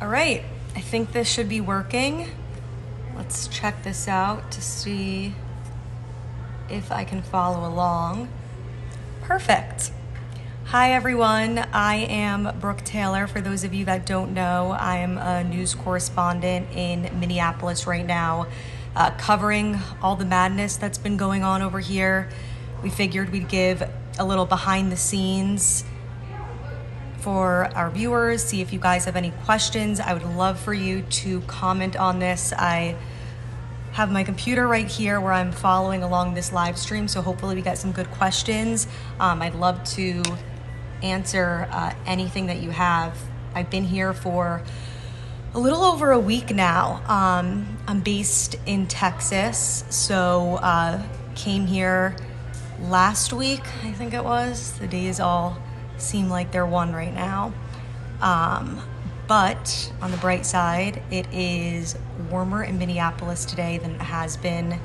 All right, I think this should be working. Let's check this out to see if I can follow along. Perfect. Hi everyone, I am Brooke Taylor. For those of you that don't know, I am a news correspondent in Minneapolis right now, covering all the madness that's been going on over here. We figured we'd give a little behind the scenes for our viewers, see if you guys have any questions. I would love for you to comment on this. I have my computer right here where I'm following along this live stream, so hopefully we got some good questions. I'd love to answer anything that you have. I've been here for a little over a week now. I'm based in Texas, so came here last week, I think it was. The days all seem like they're one right now. But on the bright side, it is warmer in Minneapolis today than it has been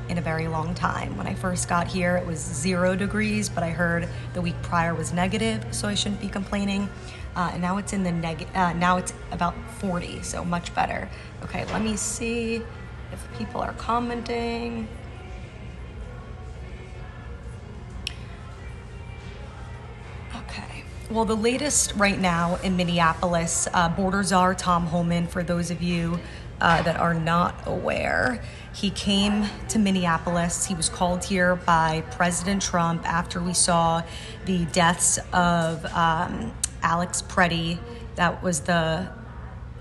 in a very long time. When I first got here, it was 0 degrees, but I heard the week prior was negative, so I shouldn't be complaining. And now it's in the now it's about 40, so much better. Okay, let me see if people are commenting. Well, the latest right now in Minneapolis, border Czar Tom Homan, for those of you that are not aware, he came to Minneapolis. He was called here by President Trump after we saw the deaths of Alex Preddy,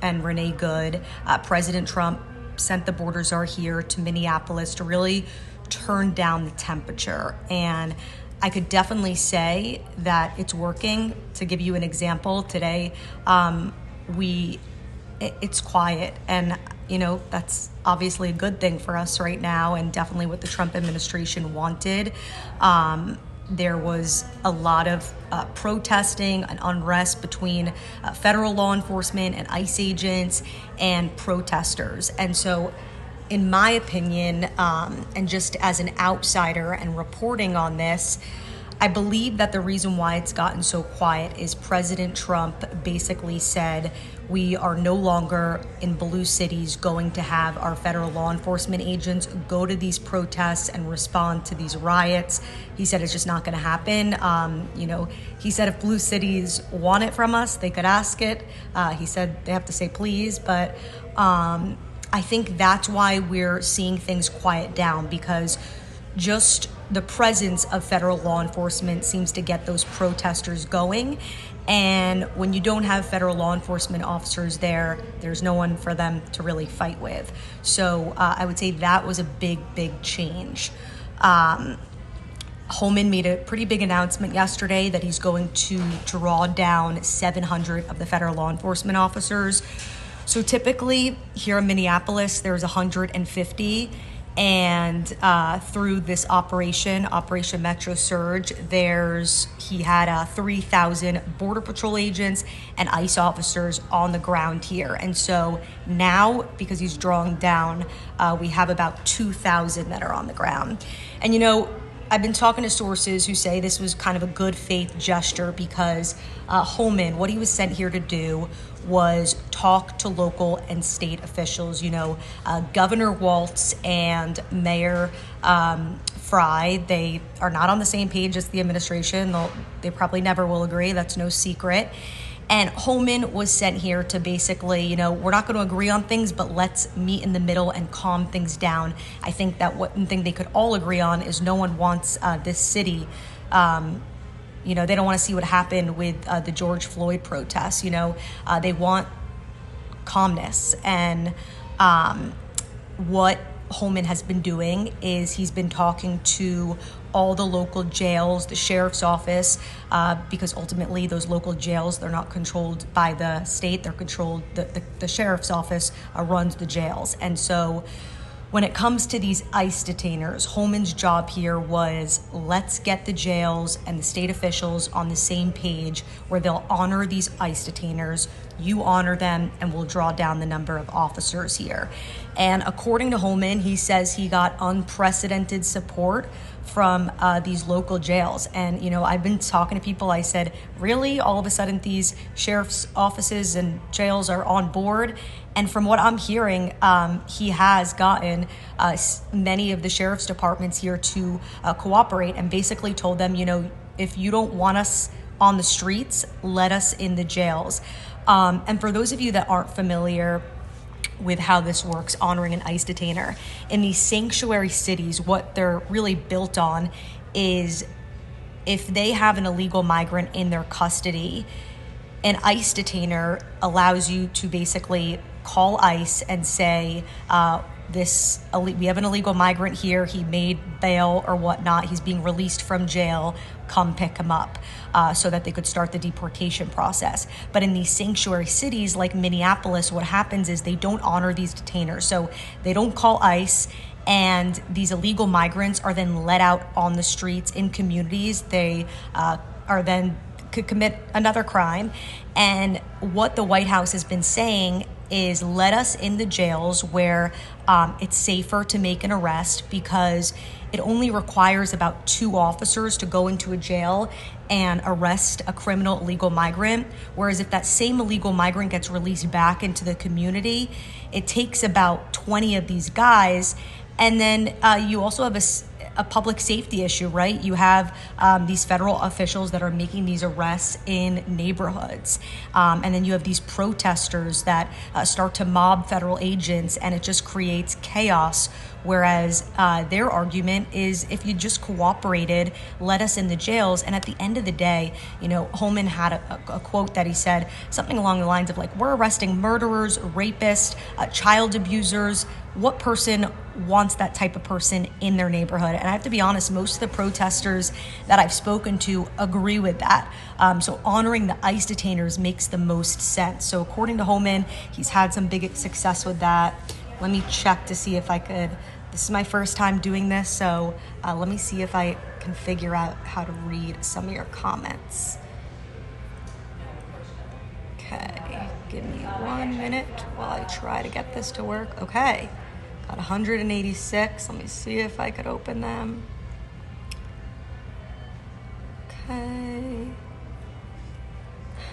and Renee Good. President Trump sent the border czar here to Minneapolis to really turn down the temperature, and I could definitely say that it's working. To give you an example, today it's quiet, and that's obviously a good thing for us right now, and definitely what the Trump administration wanted. There was a lot of protesting and unrest between federal law enforcement and ICE agents and protesters, and so in my opinion, and just as an outsider and reporting on this, I believe that the reason why it's gotten so quiet is President Trump basically said we are no longer in blue cities going to have our federal law enforcement agents go to these protests and respond to these riots. He said it's just not going to happen. He said if blue cities want it from us, they could ask it. He said they have to say please, but I think that's why we're seeing things quiet down, because just the presence of federal law enforcement seems to get those protesters going. And when you don't have federal law enforcement officers there, there's no one for them to really fight with. So I would say that was a big, big change. Homan made a pretty big announcement yesterday that he's going to draw down 700 of the federal law enforcement officers. So typically here in Minneapolis, there's 150, and through this Operation Metro Surge, he had 3,000 Border Patrol agents and ICE officers on the ground here. And so now, because he's drawing down, we have about 2,000 that are on the ground. And I've been talking to sources who say this was kind of a good faith gesture because Homan, what he was sent here to do was talk to local and state officials. Governor Waltz and Mayor Fry, they are not on the same page as the administration. They probably never will agree. That's no secret. And Homan was sent here to basically, we're not going to agree on things, but let's meet in the middle and calm things down. I think that one thing they could all agree on is no one wants this city. They don't want to see what happened with the George Floyd protests. They want calmness. And what Homan has been doing is he's been talking to all the local jails, the sheriff's office, because ultimately those local jails, they're not controlled by the state, they're controlled, the sheriff's office runs the jails. And so when it comes to these ICE detainers, Homan's job here was let's get the jails and the state officials on the same page where they'll honor these ICE detainers you honor them, and we'll draw down the number of officers here. And according to Homan, he says he got unprecedented support from these local jails. And, I've been talking to people. I said, really? All of a sudden, these sheriff's offices and jails are on board? And from what I'm hearing, he has gotten many of the sheriff's departments here to cooperate and basically told them, if you don't want us on the streets, let us in the jails. And for those of you that aren't familiar with how this works, honoring an ICE detainer, in these sanctuary cities, what they're really built on is if they have an illegal migrant in their custody, an ICE detainer allows you to basically call ICE and say, we have an illegal migrant here. He made bail or whatnot. He's being released from jail. Come pick him up, so that they could start the deportation process. But in these sanctuary cities like Minneapolis, what happens is they don't honor these detainers. So they don't call ICE, and these illegal migrants are then let out on the streets in communities. They are then could commit another crime. And what the White House has been saying is, let us in the jails where it's safer to make an arrest, because it only requires about 2 officers to go into a jail and arrest a criminal illegal migrant. Whereas if that same illegal migrant gets released back into the community, it takes about 20 of these guys. And then you also have a public safety issue, right? You have these federal officials that are making these arrests in neighborhoods. And then you have these protesters that start to mob federal agents, and it just creates chaos. Whereas their argument is, if you just cooperated, let us in the jails. And at the end of the day, Homan had a quote that he said, something along the lines of like, we're arresting murderers, rapists, child abusers. What person wants that type of person in their neighborhood? And I have to be honest, most of the protesters that I've spoken to agree with that. So honoring the ICE detainers makes the most sense. So according to Homan, he's had some big success with that. Let me check to see if I could. This is my first time doing this, so let me see if I can figure out how to read some of your comments. Okay, give me 1 minute while I try to get this to work. Okay, got 186. Let me see if I could open them. Okay.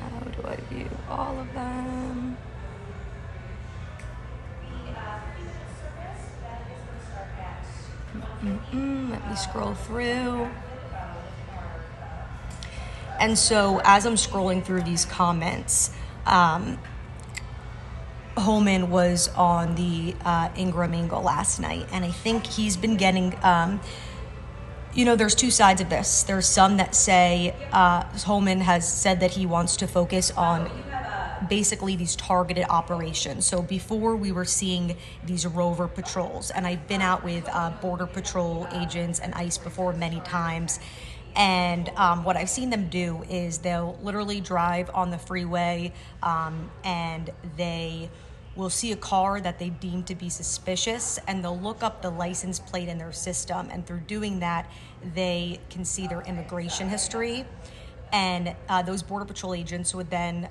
How do I view all of them? Let me scroll through. And so as I'm scrolling through these comments, Homan was on the Ingram Angle last night, and I think he's been getting, there's 2 sides of this. There's some that say Homan has said that he wants to focus on basically these targeted operations. So before, we were seeing these rover patrols, and I've been out with Border Patrol agents and ICE before many times. And what I've seen them do is they'll literally drive on the freeway, and they will see a car that they deem to be suspicious, and they'll look up the license plate in their system. And through doing that, they can see their immigration history. And those Border Patrol agents would then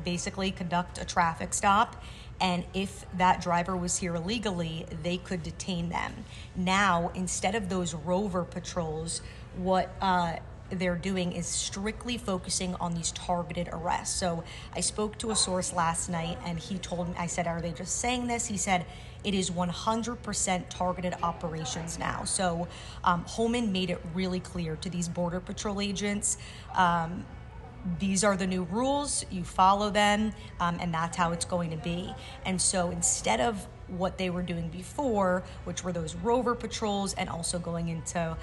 basically conduct a traffic stop. And if that driver was here illegally, they could detain them. Now, instead of those rover patrols, what they're doing is strictly focusing on these targeted arrests. So I spoke to a source last night, and he told me, I said, are they just saying this? He said, it is 100% targeted operations now. So Homan made it really clear to these Border Patrol agents, these are the new rules, you follow them, and that's how it's going to be. And so instead of what they were doing before, which were those rover patrols and also going into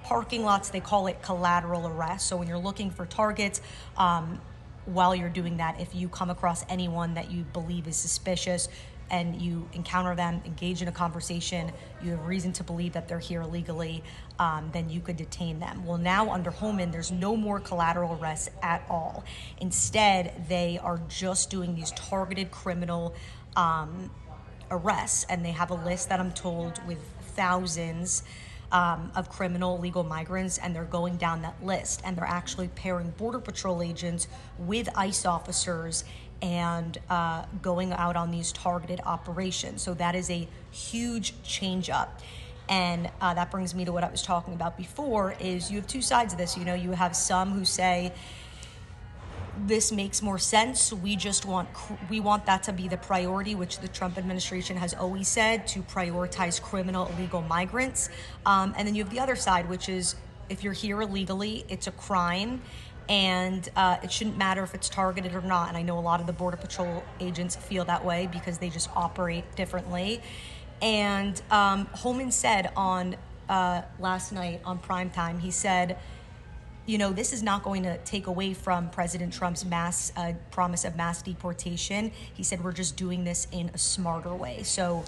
parking lots, they call it collateral arrest. So when you're looking for targets, while you're doing that, if you come across anyone that you believe is suspicious and you encounter them, engage in a conversation, you have reason to believe that they're here illegally, then you could detain them. Well, now under Homan, there's no more collateral arrests at all. Instead, they are just doing these targeted criminal arrests, and they have a list that I'm told with thousands of criminal illegal migrants, and they're going down that list, and they're actually pairing Border Patrol agents with ICE officers and going out on these targeted operations. So that is a huge change up. And that brings me to what I was talking about before, is you have two sides of this. You know, you have some who say, this makes more sense. We want that to be the priority, which the Trump administration has always said, to prioritize criminal illegal migrants. And then you have the other side, which is, if you're here illegally, it's a crime, and it shouldn't matter if it's targeted or not. And I know a lot of the Border Patrol agents feel that way because they just operate differently. And Homan said on last night on primetime, he said, you know, this is not going to take away from President Trump's promise of mass deportation. He said, we're just doing this in a smarter way. So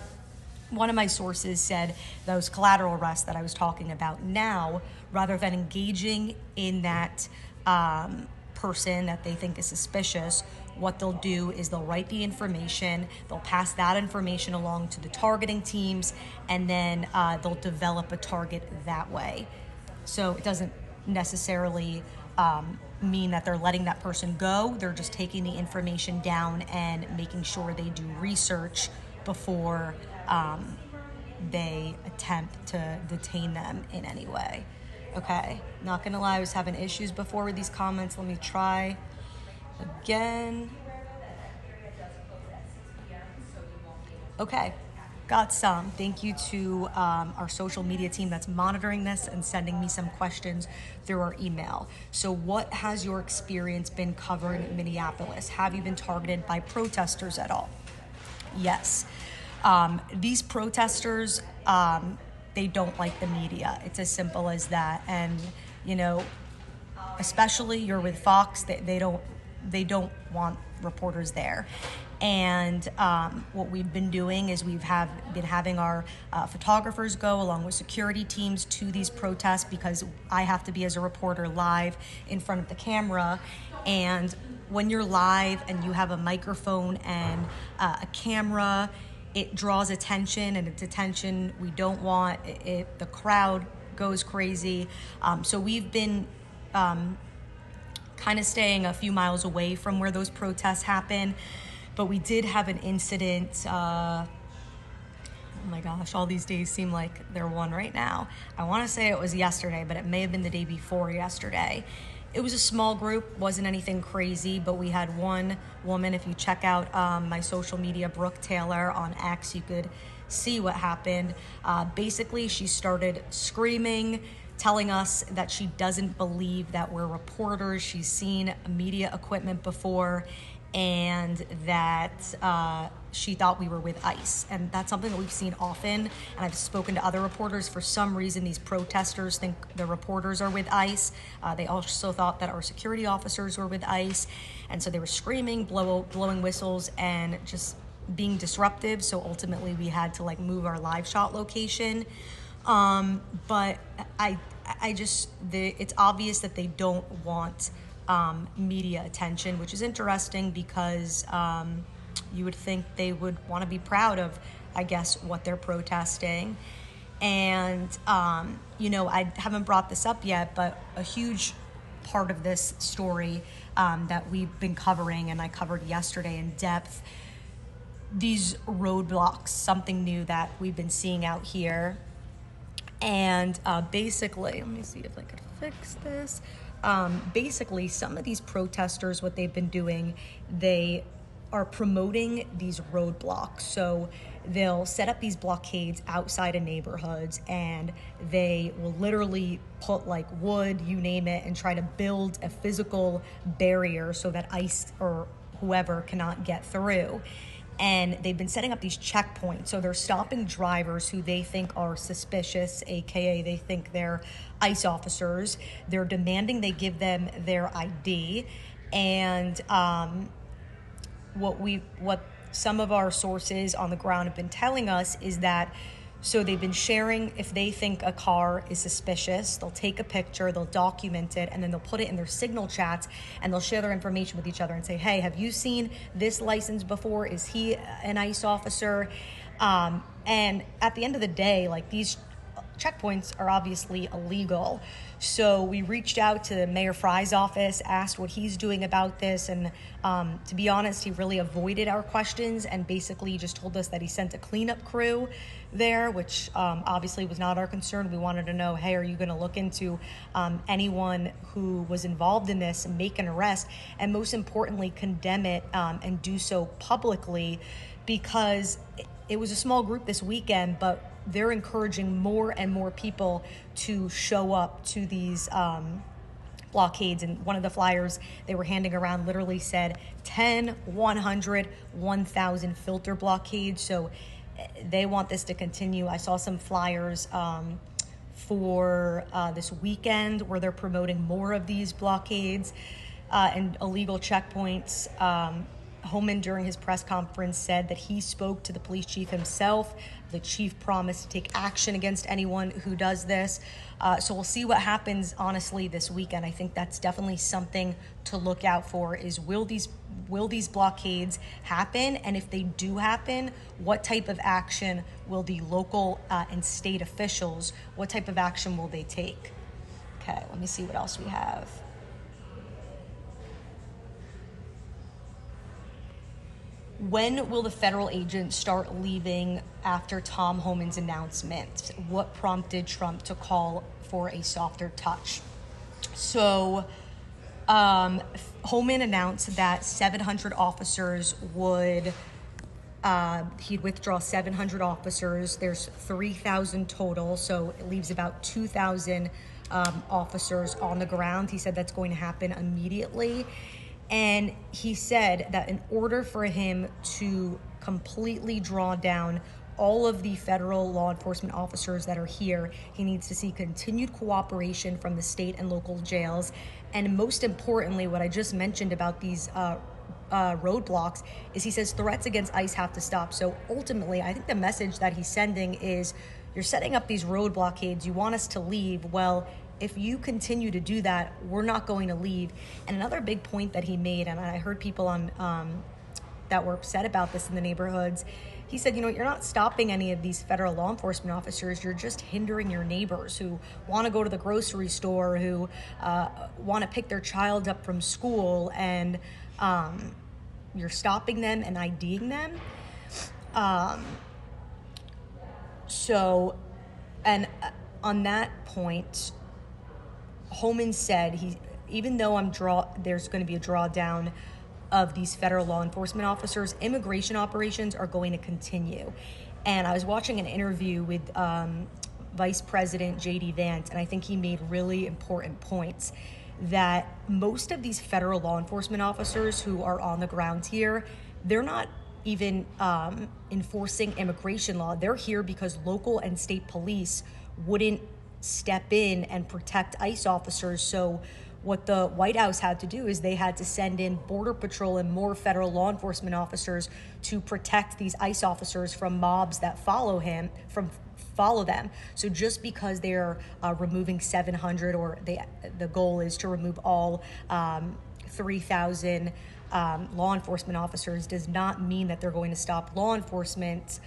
one of my sources said those collateral arrests that I was talking about now, rather than engaging in that person that they think is suspicious, what they'll do is they'll write the information, they'll pass that information along to the targeting teams, and then they'll develop a target that way. So it doesn't necessarily mean that they're letting that person go. They're just taking the information down and making sure they do research before they attempt to detain them in any way. Okay, not gonna lie, I was having issues before with these comments. Let me try again. Okay, got some. Thank you to our social media team that's monitoring this and sending me some questions through our email. So what has your experience been covering in Minneapolis? Have you been targeted by protesters at all? Yes. These protesters, they don't like the media. It's as simple as that. And, you know, especially you're with Fox, they don't want reporters there. And what we've been doing is been having our photographers go along with security teams to these protests, because I have to be, as a reporter, live in front of the camera. And when you're live and you have a microphone and a camera, it draws attention, and it's attention we don't want. The crowd goes crazy. So we've been kind of staying a few miles away from where those protests happen. But we did have an incident. Oh my gosh, all these days seem like they're one right now. I want to say it was yesterday, but it may have been the day before yesterday. It was a small group, wasn't anything crazy, but we had one woman. If you check out my social media, Brooke Taylor on X, you could see what happened. Basically, she started screaming, telling us that she doesn't believe that we're reporters. She's seen media equipment before, and that she thought we were with ICE. And that's something that we've seen often. And I've spoken to other reporters. For some reason, these protesters think the reporters are with ICE. They also thought that our security officers were with ICE. And so they were screaming, blowing whistles, and just being disruptive. So ultimately, we had to move our live shot location. But it's obvious that they don't want media attention, which is interesting, because you would think they would want to be proud of, I guess, what they're protesting. And, I haven't brought this up yet, but a huge part of this story that we've been covering, and I covered yesterday in depth, these roadblocks, something new that we've been seeing out here. And basically, let me see if I could fix this. Basically, some of these protesters, what they've been doing, they are promoting these roadblocks. So they'll set up these blockades outside of neighborhoods, and they will literally put wood, you name it, and try to build a physical barrier so that ICE or whoever cannot get through. And they've been setting up these checkpoints. So they're stopping drivers who they think are suspicious, AKA they think they're ICE officers. They're demanding they give them their ID. And what some of our sources on the ground have been telling us is that, so they've been sharing, if they think a car is suspicious, they'll take a picture, they'll document it, and then they'll put it in their signal chats, and they'll share their information with each other and say, hey, have you seen this license before? Is he an ICE officer? And at the end of the day, these checkpoints are obviously illegal. So we reached out to Mayor Fry's office, asked what he's doing about this, and to be honest, he really avoided our questions and basically just told us that he sent a cleanup crew there, which obviously was not our concern. We wanted to know, hey, are you going to look into anyone who was involved in this and make an arrest, and most importantly, condemn it and do so publicly, because it was a small group this weekend, but they're encouraging more and more people to show up to these blockades. And one of the flyers they were handing around literally said 10, 100, 1,000 filter blockades. So they want this to continue. I saw some flyers for this weekend where they're promoting more of these blockades and illegal checkpoints. Homan, during his press conference, said that he spoke to the police chief himself. The chief promised to take action against anyone who does this. So we'll see what happens, honestly, this weekend. I think that's definitely something to look out for, is will these blockades happen? And if they do happen, what type of action will the local and state officials, what type of action will they take? Okay, let me see what else we have. When will the federal agents start leaving after Tom Homan's announcement? What prompted Trump to call for a softer touch? So Homan announced that 700 officers he'd withdraw 700 officers. There's 3,000 total, so it leaves about 2,000 officers on the ground. He said that's going to happen immediately. And he said that in order for him to completely draw down all of the federal law enforcement officers that are here, he needs to see continued cooperation from the state and local jails. And most importantly, what I just mentioned about these roadblocks is he says threats against ICE have to stop. So ultimately, I think the message that he's sending is, you're setting up these road blockades, you want us to leave. Well, if you continue to do that, we're not going to leave. And another big point that he made, and I heard people on that were upset about this in the neighborhoods, he said, you're not stopping any of these federal law enforcement officers. You're just hindering your neighbors who want to go to the grocery store, who want to pick their child up from school, and you're stopping them and IDing them. On that point, Homan said even though there's going to be a drawdown of these federal law enforcement officers, immigration operations are going to continue. And I was watching an interview with Vice President J.D. Vance, and I think he made really important points that most of these federal law enforcement officers who are on the ground here, they're not even enforcing immigration law. They're here because local and state police wouldn't step in and protect ICE officers. So what the White House had to do is they had to send in Border Patrol and more federal law enforcement officers to protect these ICE officers from mobs that follow them. So just because they're removing 700, or the goal is to remove all 3,000 law enforcement officers, does not mean that they're going to stop law enforcement,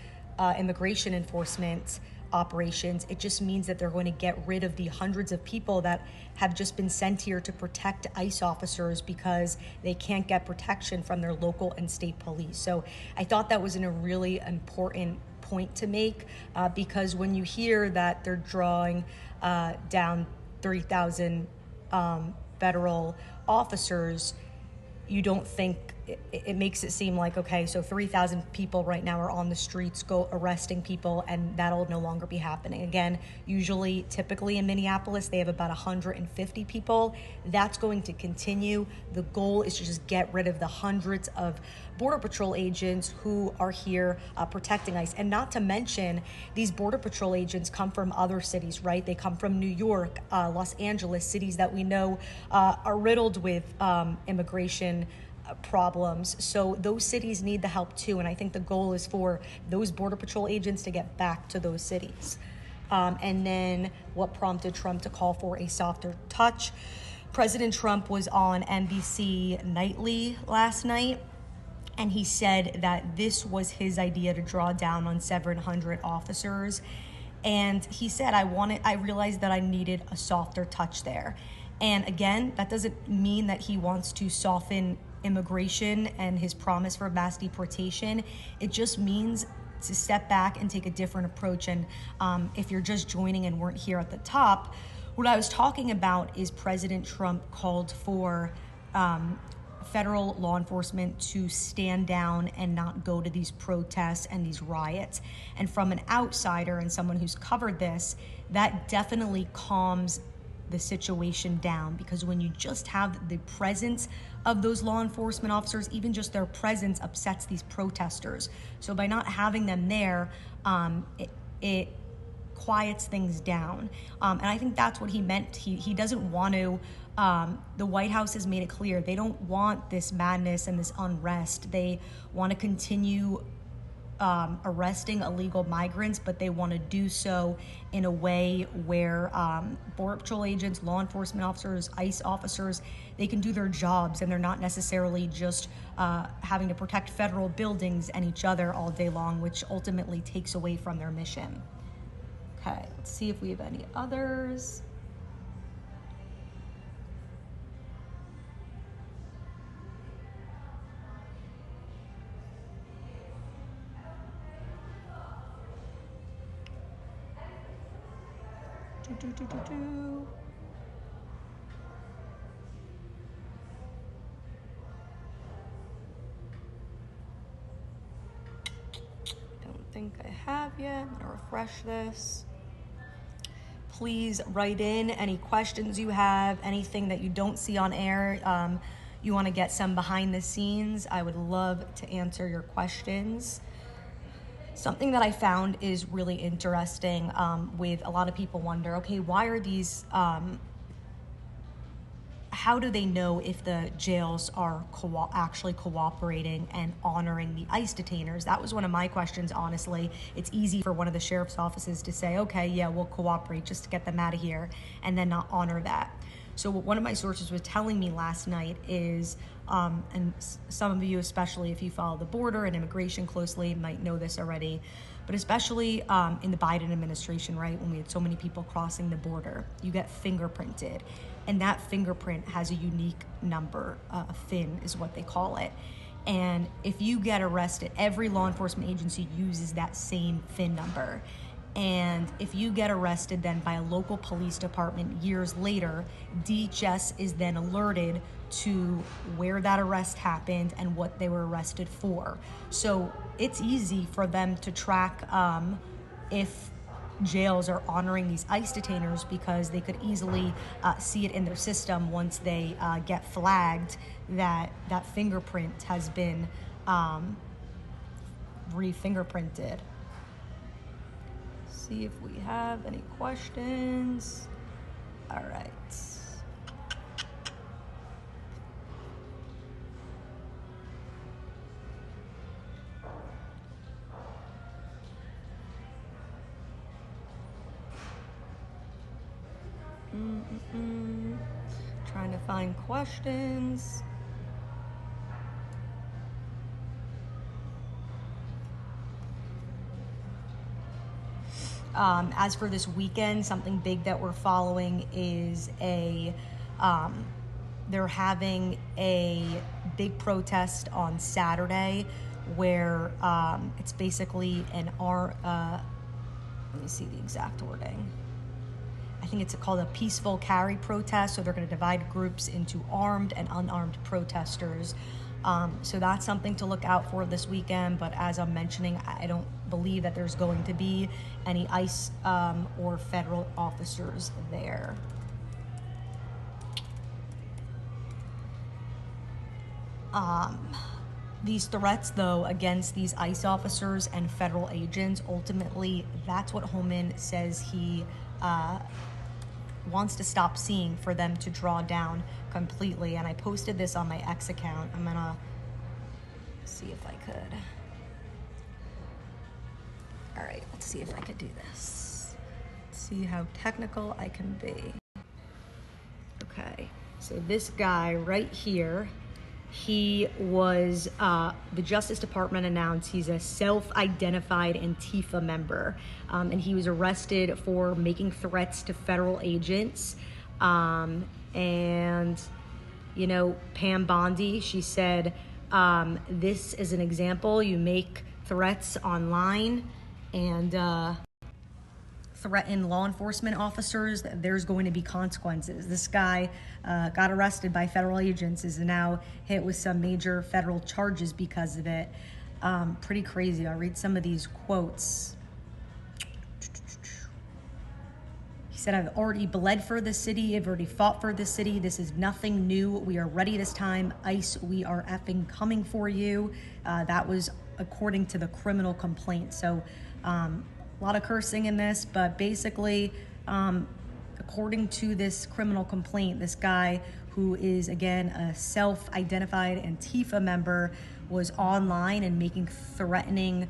immigration enforcement operations. It just means that they're going to get rid of the hundreds of people that have just been sent here to protect ICE officers because they can't get protection from their local and state police. So I thought that was a really important point to make, because when you hear that they're drawing down 3,000 federal officers, you don't think, it makes it seem like, okay, so 3,000 people right now are on the streets arresting people, and that'll no longer be happening. Again, typically in Minneapolis, they have about 150 people. That's going to continue. The goal is to just get rid of the hundreds of Border Patrol agents who are here protecting ICE. And not to mention, these Border Patrol agents come from other cities, right? They come from New York, Los Angeles, cities that we know are riddled with immigration problems. So those cities need the help too. And I think the goal is for those Border Patrol agents to get back to those cities. And then what prompted Trump to call for a softer touch? President Trump was on NBC Nightly last night, and he said that this was his idea to draw down on 700 officers. And he said, I realized that I needed a softer touch there. And again, that doesn't mean that he wants to soften immigration and his promise for mass deportation. It just means to step back and take a different approach. And if you're just joining and weren't here at the top, what I was talking about is President Trump called for federal law enforcement to stand down and not go to these protests and these riots. And from an outsider and someone who's covered this, that definitely calms the situation down, because when you just have the presence of those law enforcement officers, even just their presence upsets these protesters. So by not having them there, it quiets things down. And I think that's what he meant. He doesn't want to, the White House has made it clear, they don't want this madness and this unrest. They want to continue arresting illegal migrants, but they want to do so in a way where Border Patrol agents, law enforcement officers, ICE officers, they can do their jobs and they're not necessarily just having to protect federal buildings and each other all day long, which ultimately takes away from their mission. Okay, let's see if we have any others. Don't think I have yet. I'm gonna refresh this. Please write in any questions you have, anything that you don't see on air. You want to get some behind the scenes, I would love to answer your questions. Something that I found is really interesting with a lot of people wonder, okay, why are these, how do they know if the jails are actually cooperating and honoring the ICE detainers? That was one of my questions, honestly. It's easy for one of the sheriff's offices to say, okay, yeah, we'll cooperate just to get them out of here, and then not honor that. So what one of my sources was telling me last night is, and some of you, especially if you follow the border and immigration closely, might know this already, but especially in the Biden administration, right, when we had so many people crossing the border, you get fingerprinted. And that fingerprint has a unique number, a FIN is what they call it. And if you get arrested, every law enforcement agency uses that same FIN number. And if you get arrested then by a local police department years later, DHS is then alerted to where that arrest happened and what they were arrested for. So it's easy for them to track if jails are honoring these ICE detainers, because they could easily see it in their system once they get flagged that that fingerprint has been re-fingerprinted. See if we have any questions. All right. Trying to find questions. As for this weekend, something big that we're following is they're having a big protest on Saturday where it's basically let me see the exact wording. I think it's called a peaceful carry protest. So they're going to divide groups into armed and unarmed protesters. So that's something to look out for this weekend. But as I'm mentioning, I don't believe that there's going to be any ICE or federal officers there. These threats, though, against these ICE officers and federal agents, ultimately, that's what Homan says he wants to stop seeing, for them to draw down completely. And I posted this on my X account. I'm gonna see if I could. All right, let's see if I could do this. Let's see how technical I can be. Okay, so this guy right here He was, the Justice Department announced he's a self-identified Antifa member, and he was arrested for making threats to federal agents. And, you know, Pam Bondi, she said, this is an example. You make threats online and threaten law enforcement officers, there's going to be consequences. This guy got arrested by federal agents, is now hit with some major federal charges because of it. Pretty crazy. I'll read some of these quotes. He said, I've already bled for the city. I've already fought for the city. This is nothing new. We are ready this time. ICE, we are effing coming for you. That was according to the criminal complaint. So, a lot of cursing in this, but basically, according to this criminal complaint, this guy who is, again, a self-identified Antifa member was online and making threatening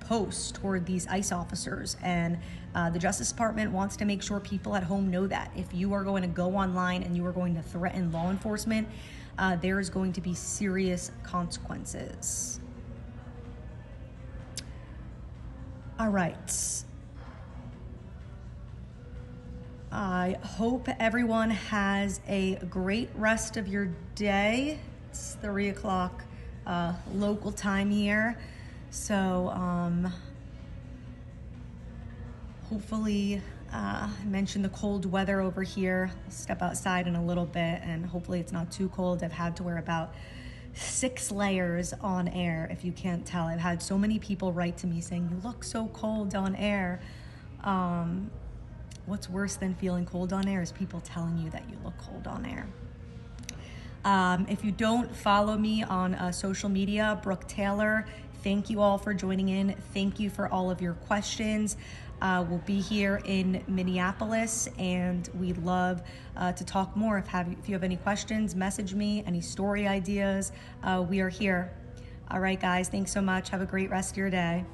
posts toward these ICE officers. And the Justice Department wants to make sure people at home know that. If you are going to go online and you are going to threaten law enforcement, there is going to be serious consequences. All right. I hope everyone has a great rest of your day. It's 3 o'clock local time here. So hopefully, I mentioned the cold weather over here. I'll step outside in a little bit and hopefully it's not too cold. I've had to wear about 6 layers on air. If you can't tell, I've had so many people write to me saying, you look so cold on air. What's worse than feeling cold on air is people telling you that you look cold on air. If you don't follow me on social media, Brooke Taylor, thank you all for joining in. Thank you for all of your questions. We'll be here in Minneapolis, and we'd love to talk more. If you have any questions, message me. Any story ideas, we are here. All right, guys, thanks so much. Have a great rest of your day.